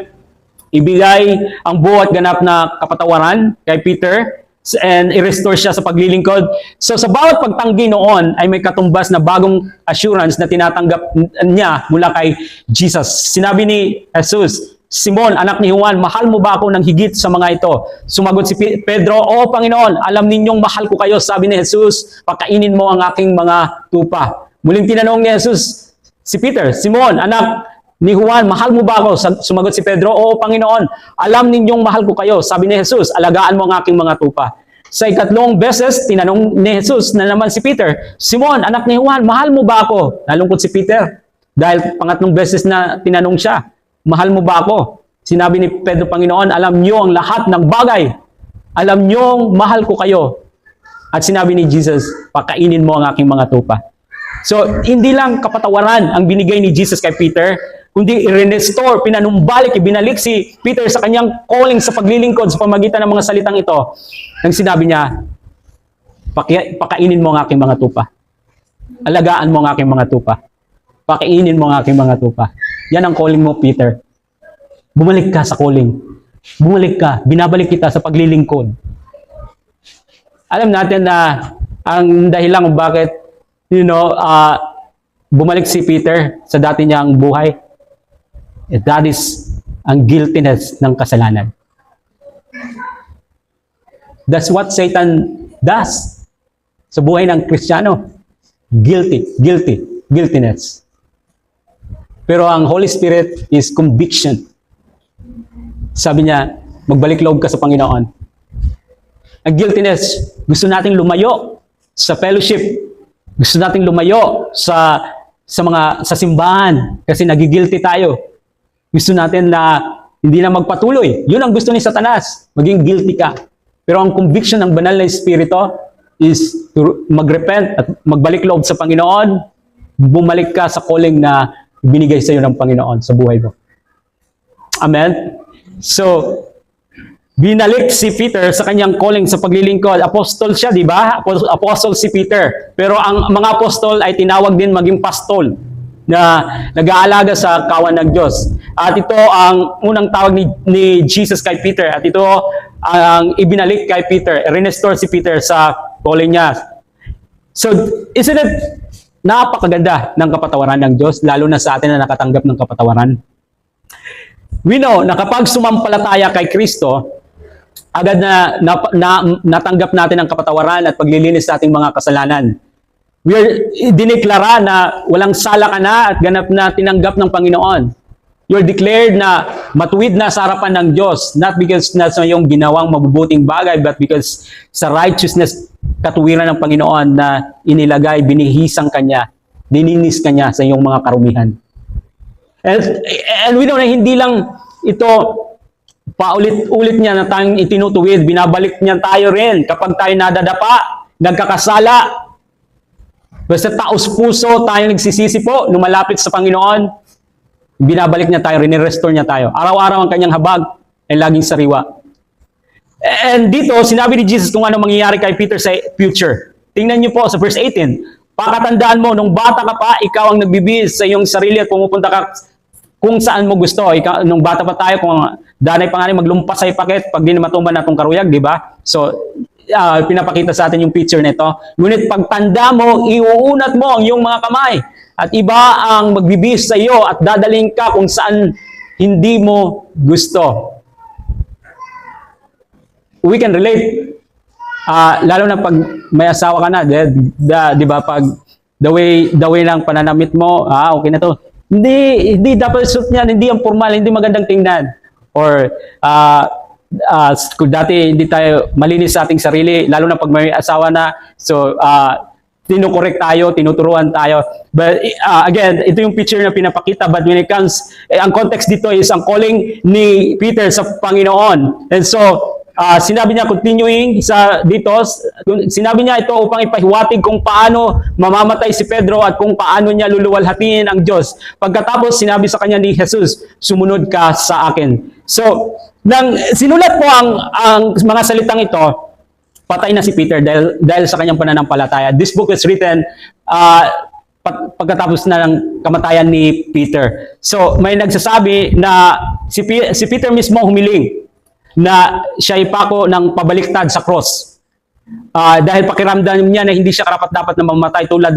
ang buhat ganap na kapatawaran kay Peter and i-restore siya sa paglilingkod. So sa bawat pagtanggi noon ay may katumbas na bagong assurance na tinatanggap niya mula kay Jesus. Sinabi ni Jesus, Simon, anak ni Juan, mahal mo ba ako ng higit sa mga ito? Sumagot si Pedro, Oo Panginoon, alam ninyong mahal ko kayo. Sabi ni Jesus, pakainin mo ang aking mga tupa. Muling tinanong ni Jesus si Peter, Simon, anak ni Juan, mahal mo ba ako? Sumagot si Pedro, Oo Panginoon, alam ninyong mahal ko kayo. Sabi ni Jesus, alagaan mo ang aking mga tupa. Sa 3 beses, tinanong ni Jesus na naman si Peter, Simon, anak ni Juan, mahal mo ba ako? Nalungkot si Peter dahil 3 beses na tinanong siya, mahal mo ba ako? Sinabi ni Pedro, Panginoon, alam niyo ang lahat ng bagay. Alam niyong mahal ko kayo. At sinabi ni Jesus, pakainin mo ang aking mga tupa. So, hindi lang kapatawaran ang binigay ni Jesus kay Peter, kundi i-restore, pinanumbalik, ibinalik si Peter sa kanyang calling sa paglilingkod sa pamagitan ng mga salitang ito. Nang sinabi niya, pakainin mo ang aking mga tupa. Alagaan mo ang aking mga tupa. Pakainin mo ang aking mga tupa. Yan ang calling mo, Peter. Bumalik ka sa calling. Bumalik ka. Binabalik kita sa paglilingkod. Alam natin na ang dahilan kung bakit bumalik si Peter sa dati niyang buhay. That is ang guiltiness ng kasalanan. That's what Satan does sa buhay ng Kristiyano. Guiltiness. Pero ang Holy Spirit is conviction. Sabi niya, magbalik loob ka sa Panginoon. Ang guiltiness, gusto nating lumayo sa fellowship. Gusto nating lumayo sa simbahan kasi nagigilty tayo. Gusto natin na hindi na magpatuloy. Yun ang gusto ni Satanas, maging guilty ka. Pero ang conviction ng banal na Espiritu is to mag-repent at magbalik loob sa Panginoon, bumalik ka sa calling na binigay sa iyo ng Panginoon sa buhay mo. Amen? So, binalik si Peter sa kanyang calling sa paglilingkod. Apostol siya, di ba? Apostle si Peter. Pero ang mga apostol ay tinawag din maging pastol na nag-aalaga sa kawan ng Diyos. At ito ang unang tawag ni Jesus kay Peter. At ito ang ibinalik kay Peter. Restore si Peter sa calling niya. So, isn't it napakaganda ng kapatawaran ng Diyos, lalo na sa atin na nakatanggap ng kapatawaran? We know na kapag sumampalataya kay Kristo, agad na natanggap natin ang kapatawaran at paglilinis sa ating mga kasalanan. Dineklara na walang sala ka na at ganap na tinanggap ng Panginoon. You're declared na matuwid na sa harapan ng Diyos, not because na sa iyong ginawang mabubuting bagay, but because sa righteousness, katuwiran ng Panginoon na inilagay, binihisang Kanya, dininis Kanya sa iyong mga karumihan. And we know na hindi lang ito paulit-ulit niya na tayong itinutuwid, binabalik niya tayo rin kapag tayo nadadapa, nagkakasala. Basta taos puso tayo nagsisisi po, lumalapit sa Panginoon, binabalik niya tayo, rinirestore niya tayo. Araw-araw ang kanyang habag ay laging sariwa. And dito, sinabi ni Jesus kung ano mangyayari kay Peter sa future. Tingnan niyo po sa verse 18. Pakatandaan mo, nung bata ka pa, ikaw ang nagbibihis sa iyong sarili at pumupunta ka kung saan mo gusto. Ikaw, nung bata pa tayo, kung danay pa nga rin maglumpas sa ipakit pag di na matumban na itong karuyag, di ba? So, pinapakita sa atin yung picture nito. Ngunit pagtanda mo, iuunat mo ang iyong mga kamay. At iba ang magbibihis sa iyo at dadaling ka kung saan hindi mo gusto. We can relate. Lalo na pag may asawa ka na, di ba, pag the way ng pananamit mo, okay na to. Hindi dapat suit niyan, hindi ang formal, hindi magandang tingnan. Or kung dati hindi tayo malinis sa ating sarili, lalo na pag may asawa na, so tinukorek tayo, tinuturuan tayo. But again, ito yung picture na pinapakita, but when it comes, ang context dito is ang calling ni Peter sa Panginoon. And so, sinabi niya, continuing dito, sinabi niya ito upang ipahiwatig kung paano mamamatay si Pedro at kung paano niya luluwalhatiin ang Diyos. Pagkatapos, sinabi sa kanya ni Jesus, sumunod ka sa akin. So, nang sinulat po ang mga salitang ito, patay na si Peter dahil sa kanyang pananampalataya. This book is written pagkatapos na ng kamatayan ni Peter. So, may nagsasabi na si Peter mismo humiling na siya ipako ng pabaliktad sa cross. Dahil pakiramdam niya na hindi siya karapat-dapat na mamatay tulad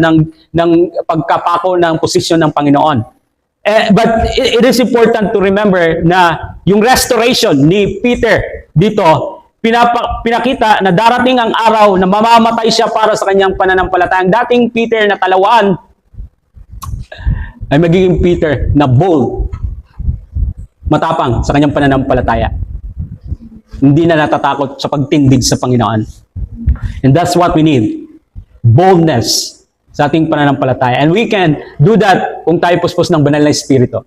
ng pagkapako ng posisyon ng Panginoon. But it is important to remember na yung restoration ni Peter dito, pinakita na darating ang araw na mamamatay siya para sa kanyang pananampalataya. Ang dating Peter na talawaan ay magiging Peter na bold, matapang sa kanyang pananampalataya. Hindi na natatakot sa pagtindig sa Panginoon. And that's what we need. Boldness sa ating pananampalataya. And we can do that kung tayo puspos ng banal na Espiritu.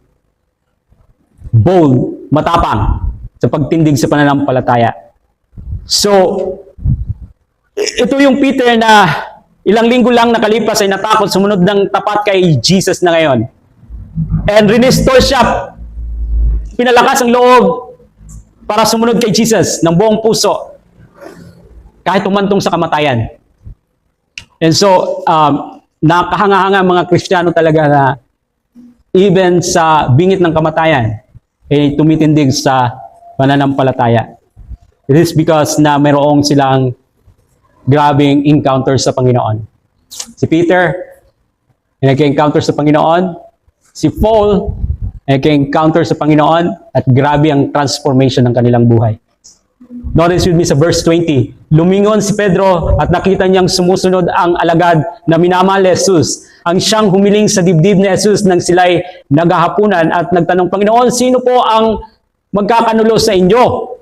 Bold, matapang sa pagtindig sa pananampalataya. So, ito yung Peter na ilang linggo lang nakalipas ay natakot, sumunod ng tapat kay Jesus na ngayon. And restore siya. Pinalakas ang loob para sumunod kay Jesus ng buong puso. Kahit umantong sa kamatayan. And so, nakahanga-hanga mga Kristiyano talaga na even sa bingit ng kamatayan, tumitindig sa pananampalataya. It is because na mayroong silang grabing encounter sa Panginoon. Si Peter, nag-encounter sa Panginoon. Si Paul, nag-encounter sa Panginoon at grabe ang transformation ng kanilang buhay. Notice with me sa verse 20. Lumingon si Pedro at nakita niyang sumusunod ang alagad na minamahal ni Jesus. Ang siyang humiling sa dibdib ni Jesus nang sila'y naghahapunan at nagtanong, Panginoon, sino po ang magkakanulo sa inyo?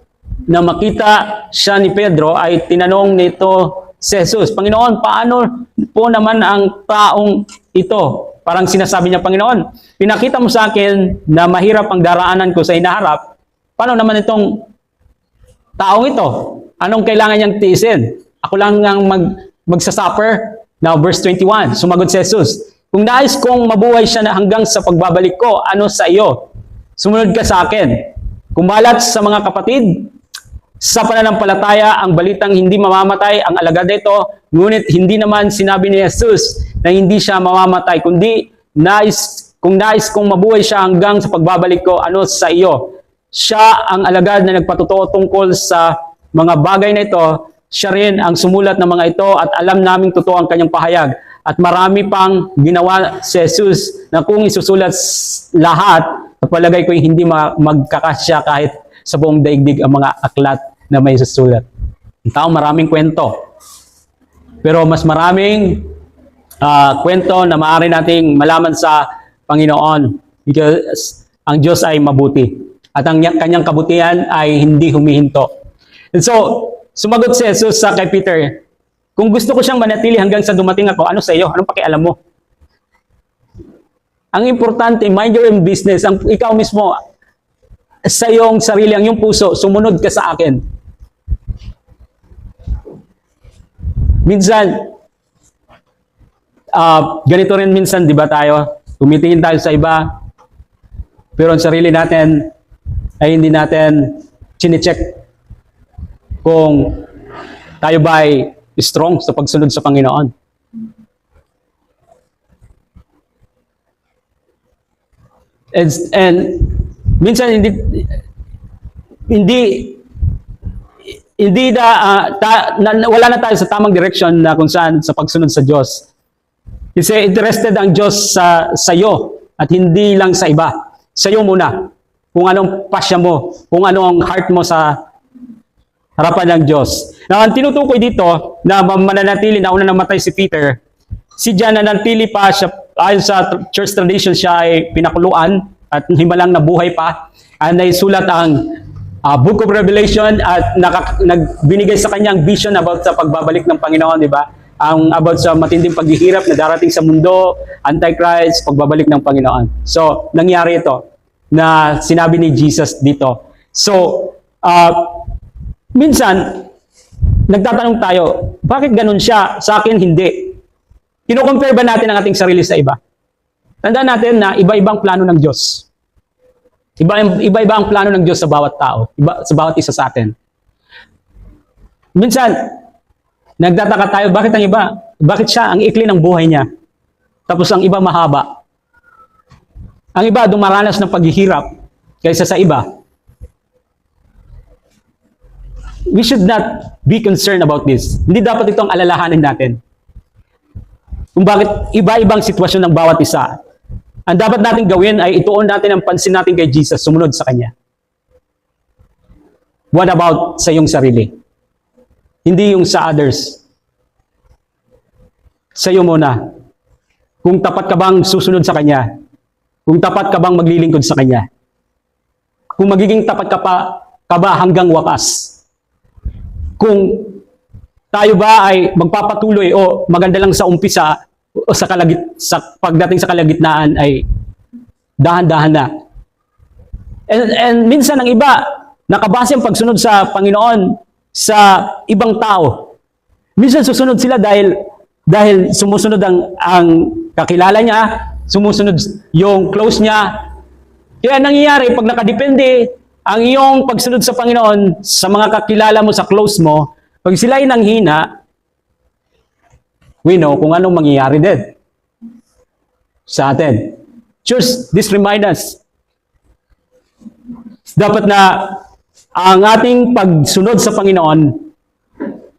Na makita siya ni Pedro ay tinanong nito si Jesus, Panginoon, paano po naman ang taong ito? Parang sinasabi niya, Panginoon, pinakita mo sa akin na mahirap ang daraanan ko sa inaharap. Paano naman itong taong ito? Anong kailangan niyang tiisin? Ako lang ang magsasuffer. Now, verse 21, sumagot si Jesus, kung nais kong mabuhay siya na hanggang sa pagbabalik ko, ano sa iyo? Sumunod ka sa akin. Kumalat sa mga kapatid, sa pananampalataya, ang balitang hindi mamamatay ang alagad nito, ngunit hindi naman sinabi ni Jesus na hindi siya mamamatay, kundi kung nais kong mabuhay siya hanggang sa pagbabalik ko, ano sa iyo? Siya ang alagad na nagpatotoo tungkol sa mga bagay na ito, siya rin ang sumulat ng mga ito at alam naming totoo ang kanyang pahayag. At marami pang ginawa si Jesus na kung isusulat lahat, palagay ko hindi magkakasya kahit sa buong daigdig ang mga aklat na may susulat. Ang tao maraming kwento. Pero mas maraming kwento na maaari nating malaman sa Panginoon. Because ang Diyos ay mabuti. At ang kanyang kabutihan ay hindi humihinto. And so, sumagot si Jesus sa kay Peter, kung gusto ko siyang manatili hanggang sa dumating ako, ano sa iyo? Anong pakialam mo? Ang importante, mind your own business. Ang ikaw mismo, sa iyong sarili, ang iyong puso, sumunod ka sa akin. Minsan, ganito rin minsan, di ba tayo? Tumitingin tayo sa iba, pero ang sarili natin ay hindi natin chinecheck kung tayo ba ay strong sa pagsunod sa Panginoon. And minsan wala na tayo sa tamang direction na kung saan sa pagsunod sa Diyos. Kasi interested ang Diyos sa iyo at hindi lang sa iba. Sa iyo muna. Kung anong pasya mo, kung anong heart mo sa harapan ng Diyos. Now, ang tinutukoy dito na mananatili na una namatay si Peter, si John nanatili pa siya, ayon sa church tradition, siya ay pinakuluan at himalang nabuhay pa. And naisulat ang Book of Revelation at nagbinigay sa kanyang vision about sa pagbabalik ng Panginoon, di ba? Ang about sa matinding paghihirap na darating sa mundo, Antichrist, pagbabalik ng Panginoon. So, nangyari ito na sinabi ni Jesus dito. So, minsan, nagtatanong tayo, bakit ganun siya? Sa akin, hindi. Kino-compare ba natin ang ating sarili sa iba? Tandaan natin na iba-ibang plano ng Diyos. Iba-iba ang plano ng Diyos sa bawat tao, sa bawat isa sa atin. Minsan, nagtataka tayo, bakit ang iba? Bakit siya ang ikli ng buhay niya? Tapos ang iba mahaba. Ang iba dumaranas ng paghihirap kaysa sa iba. We should not be concerned about this. Hindi dapat itong alalahanin natin. Kung bakit iba-ibang sitwasyon ng bawat isa. Ang dapat natin gawin ay ituon natin ang pansin natin kay Jesus, sumunod sa Kanya. What about sa iyong sarili? Hindi yung sa others. Sa iyo muna. Kung tapat ka bang susunod sa Kanya? Kung tapat ka bang maglilingkod sa Kanya? Kung magiging tapat ka ba hanggang wakas? Kung tayo ba ay magpapatuloy o maganda lang sa umpisa o sa pagdating sa kalagitnaan ay dahan-dahan na. And minsan ang iba, nakabase ang pagsunod sa Panginoon sa ibang tao. Minsan susunod sila dahil sumusunod ang kakilala niya, sumusunod yung close niya. Kaya nangyayari, pag nakadepende ang iyong pagsunod sa Panginoon sa mga kakilala mo, sa close mo, pag sila ay nanghina, we know kung anong mangyayari din sa atin. Just this remind us. Dapat na ang ating pagsunod sa Panginoon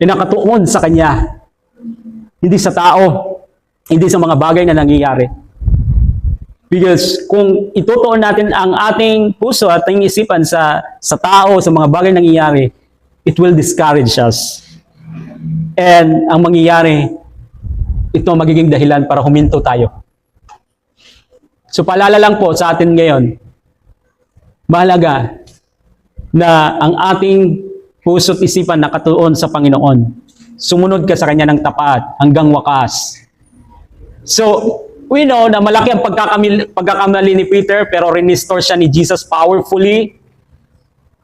ay nakatuon sa Kanya. Hindi sa tao, hindi sa mga bagay na nangyayari. Because kung itutuon natin ang ating puso at ating isipan sa tao, sa mga bagay na nangyayari, it will discourage us. And ang mangyayari, ito magiging dahilan para huminto tayo. So paalala lang po sa atin ngayon, mahalaga na ang ating puso't isipan nakatuon sa Panginoon. Sumunod ka sa Kanya ng tapat hanggang wakas. So, we know na malaki ang pagkakamali ni Peter, pero rinestore siya ni Jesus powerfully.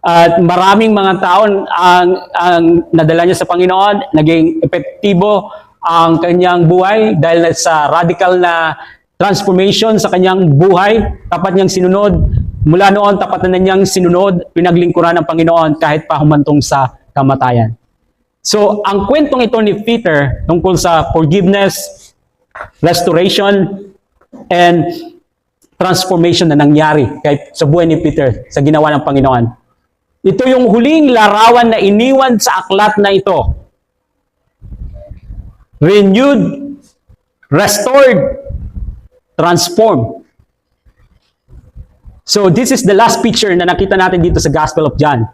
At maraming mga tao ang nadala niya sa Panginoon, naging epektibo ang kanyang buhay dahil sa radical na transformation sa kanyang buhay. Tapat niyang sinunod. Mula noon, tapat na niyang sinunod, pinaglingkuran ng Panginoon kahit pa humantong sa kamatayan. So, ang kwentong ito ni Peter tungkol sa forgiveness, restoration, and transformation na nangyari sa buhay ni Peter sa ginawa ng Panginoon. Ito yung huling larawan na iniwan sa aklat na ito. Renewed, restored, transformed. So this is the last picture na nakita natin dito sa Gospel of John.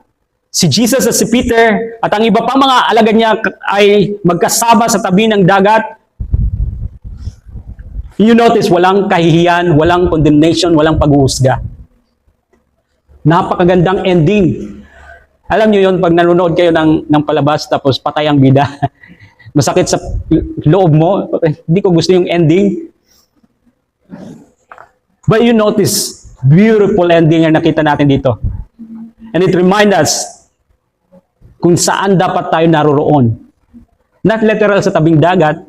Si Jesus at si Peter at ang iba pang mga alagad niya ay magkasama sa tabi ng dagat. You notice, walang kahihiyan, walang condemnation, walang paghuhusga. Napakagandang ending. Alam niyo yun, pag nanonood kayo ng palabas tapos patay ang bida, masakit sa loob mo, hindi ko gusto yung ending. But you notice, beautiful ending ang nakita natin dito. And it reminds us kung saan dapat tayo naroroon. Not literal sa tabing dagat,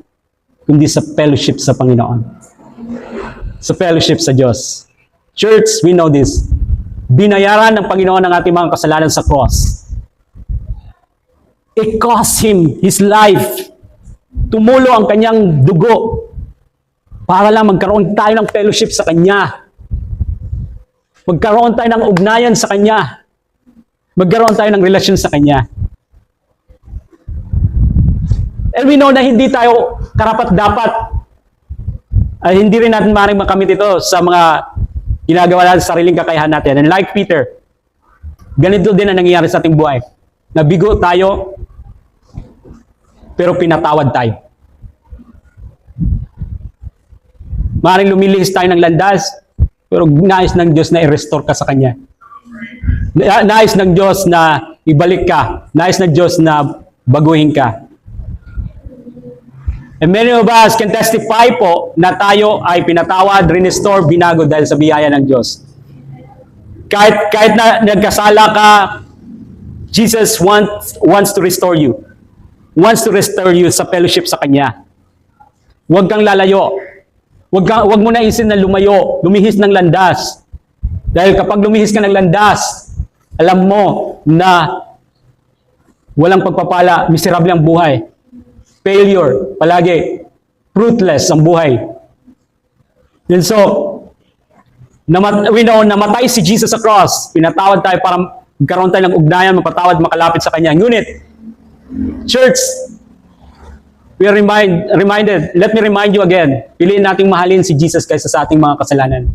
kundi sa fellowship sa Panginoon. Sa fellowship sa Diyos. Church, we know this. Binayaran ng Panginoon ang ating mga kasalanan sa cross. It cost Him His life. Tumulo ang kanyang dugo para lang magkaroon tayo ng fellowship sa Kanya. Magkaroon tayo ng ugnayan sa Kanya. Magkaroon tayo ng relasyon sa Kanya. And we know na hindi tayo karapat-dapat. Hindi rin natin maaaring makamit ito sa mga ginagawa natin sa sariling kakayahan natin. And like Peter, ganito din ang nangyayari sa ating buhay. Nabigo tayo, pero pinatawad tayo. Maaaring lumilihis tayo ng landas, pero nais ng Diyos na i-restore ka sa Kanya. Nais ng Diyos na ibalik ka. Nais ng Diyos na baguhin ka. And many of us can testify po na tayo ay pinatawad, restore, binago dahil sa biyaya ng Diyos. Kahit na nagkasala ka, Jesus wants to restore you. Wants to restore you sa fellowship sa Kanya. Huwag kang lalayo. Huwag mo na isin na lumayo, lumihis ng landas. Dahil kapag lumihis ka ng landas, alam mo na walang pagpapala, miserable ang buhay. Failure, palagi. Fruitless ang buhay. And so, we know, namatay si Jesus sa cross. Pinatawad tayo para magkaroon tayo ng ugnayan, mapatawad, makalapit sa Kanya. Ngunit, church, we are reminded, let me remind you again, piliin nating mahalin si Jesus kaysa sa ating mga kasalanan.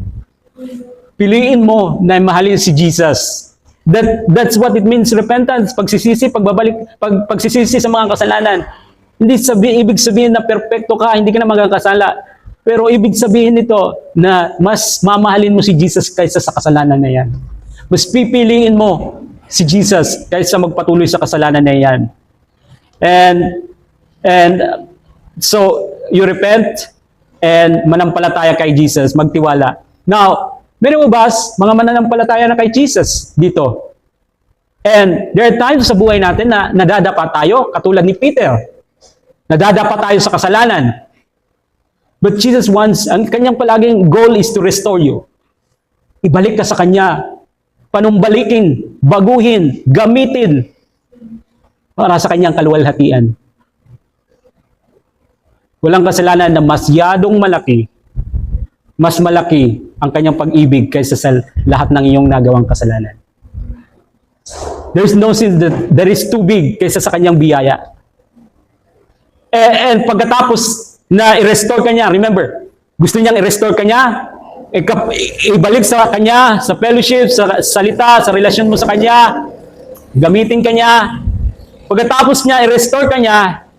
Piliin mo na mahalin si Jesus. That's what it means, repentance, pagsisisi, pagsisisi sa mga kasalanan. Hindi ibig sabihin na perfecto ka, hindi ka na magkakasala. Pero ibig sabihin nito na mas mamahalin mo si Jesus kaysa sa kasalanan na yan. Mas pipiliin mo si Jesus kaysa magpatuloy sa kasalanan na yan. And so, you repent and manampalataya kay Jesus, magtiwala. Now, many of us, mga mananampalataya na kay Jesus dito. And there are times sa buhay natin na nadadapa tayo, katulad ni Peter. Nadadapa tayo sa kasalanan. But Jesus wants, ang kanyang palaging goal is to restore you. Ibalik ka sa Kanya. Panumbalikin, baguhin, gamitin para sa Kanyang kaluwalhatian. Walang kasalanan na masyadong malaki, mas malaki ang Kanyang pag-ibig kaysa sa lahat ng iyong nagawang kasalanan. There is no sin that is too big kaysa sa Kanyang biyaya. And pagkatapos na i-restore ka niya, remember, gusto niyang i-restore ka niya, ibalik sa Kanya, sa fellowship, sa salita, sa relasyon mo sa Kanya, gamitin ka niya. Pagkatapos niya, i-restore ka niya,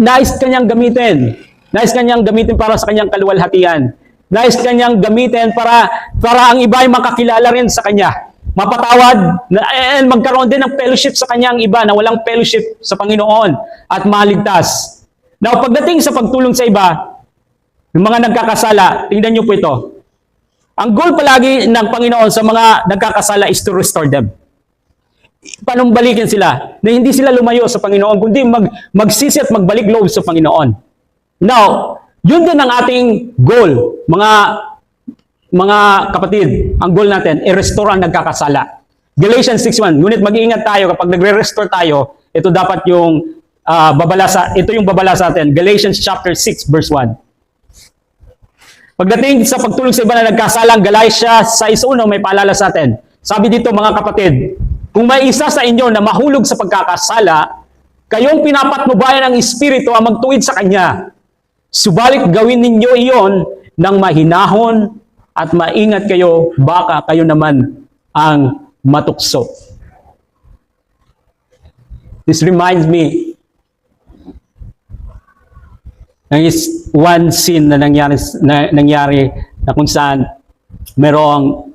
nais ka niyang gamitin. Nais ka niyang gamitin para sa Kanyang kaluwalhatian. Nais ka niyang gamitin para ang iba ay makakilala rin sa Kanya. Mapatawad, and magkaroon din ng fellowship sa Kanya ang iba na walang fellowship sa Panginoon at maligtas. Now, pagdating sa pagtulong sa iba, yung mga nagkakasala, tingnan niyo po ito. Ang goal palagi ng Panginoon sa mga nagkakasala is to restore them. Panumbalikin sila, na hindi sila lumayo sa Panginoon, kundi magsisi at magbalik loob sa Panginoon. Now, yun din ang ating goal, mga kapatid, ang goal natin, i-restore ang nagkakasala. Galatians 6:1, ngunit mag-iingat tayo kapag nagre-restore tayo, ito dapat yung ito yung babala sa atin. Galatians chapter 6 verse 1. Pagdating sa pagtulong sa iba na nagkasalang, Galatians 6:1 may paalala sa atin. Sabi dito mga kapatid, kung may isa sa inyo na mahulog sa pagkakasala, kayong pinapatnubayan ng Espiritu ang magtuwid sa Kanya. Subalit gawin ninyo iyon ng mahinahon at maingat kayo, baka kayo naman ang matukso. This reminds me ng one scene na nangyari na kung saan merong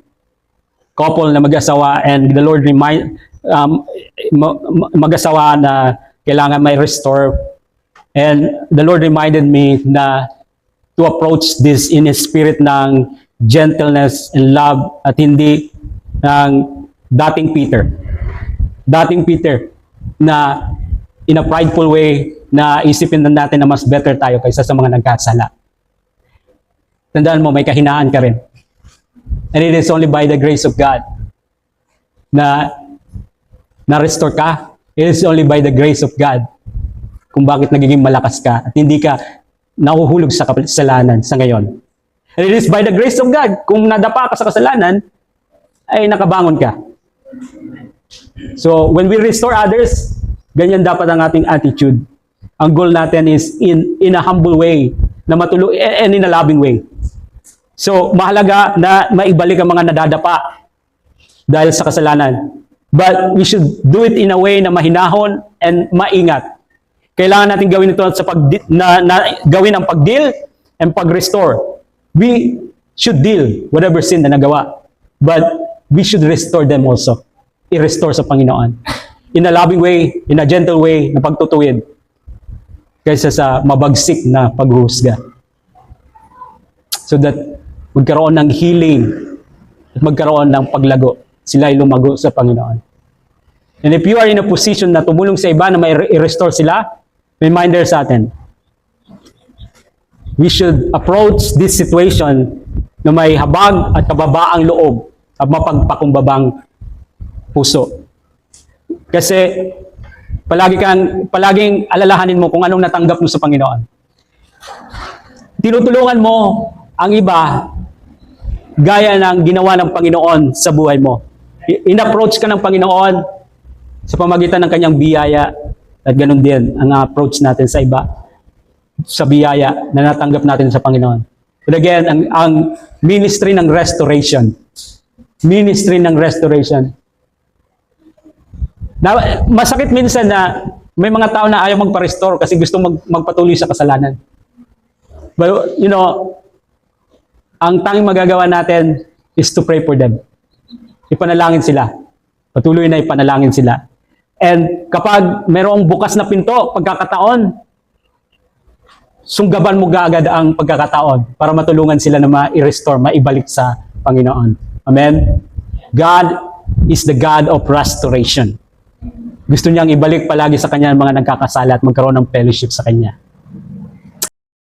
couple na mag-asawa, and the Lord mag-asawa na kailangan may restore. And the Lord reminded me na to approach this in a spirit ng gentleness and love, at hindi ng dating Peter. Dating Peter na in a prideful way na isipin na natin na mas better tayo kaysa sa mga nagkasala. Tandaan mo, may kahinaan ka rin. And it is only by the grace of God na na-restore ka. It is only by the grace of God kung bakit nagiging malakas ka at hindi ka nahuhulog sa kasalanan sa ngayon. And it is by the grace of God, kung nadapa ka sa kasalanan, ay nakabangon ka. So, when we restore others, ganyan dapat ang ating attitude. Ang goal natin is in a humble way, na matulog, and in a loving way. So, mahalaga na maibalik ang mga nadadapa dahil sa kasalanan. But we should do it in a way na mahinahon and maingat. Kailangan natin gawin ito sa gawin ang pag-deal and pag-restore. We should deal whatever sin na nagawa, but we should restore them also. I-restore sa Panginoon. In a loving way, in a gentle way, na pagtutuwid, kaysa sa mabagsik na paghuhusga. So that magkaroon ng healing at magkaroon ng paglago. Sila ay lumago sa Panginoon. And if you are in a position na tumulong sa iba na may i-restore sila, reminder sa atin, we should approach this situation na may habag at kababaang loob at mapagpakumbabang puso. Kasi palaging alalahanin mo kung anong natanggap mo sa Panginoon. Tinutulungan mo ang iba gaya ng ginawa ng Panginoon sa buhay mo. In-approach ka ng Panginoon sa pamagitan ng kanyang biyaya, at ganun din ang approach natin sa iba sa biyaya na natanggap natin sa Panginoon. But again, ang ministry ng restoration. Ministry ng restoration. Na, masakit minsan na may mga tao na ayaw magpa-restore kasi gusto magpatuloy sa kasalanan. But, you know, ang tanging magagawa natin is to pray for them. Ipanalangin sila. Patuloy na ipanalangin sila. And kapag mayroong bukas na pinto, pagkakataon, sunggaban mo agad ang pagkakataon para matulungan sila na ma-restore, maibalik sa Panginoon. Amen? God is the God of restoration. Gusto niyang ibalik palagi sa Kanya ang mga nagkakasala at magkaroon ng fellowship sa Kanya.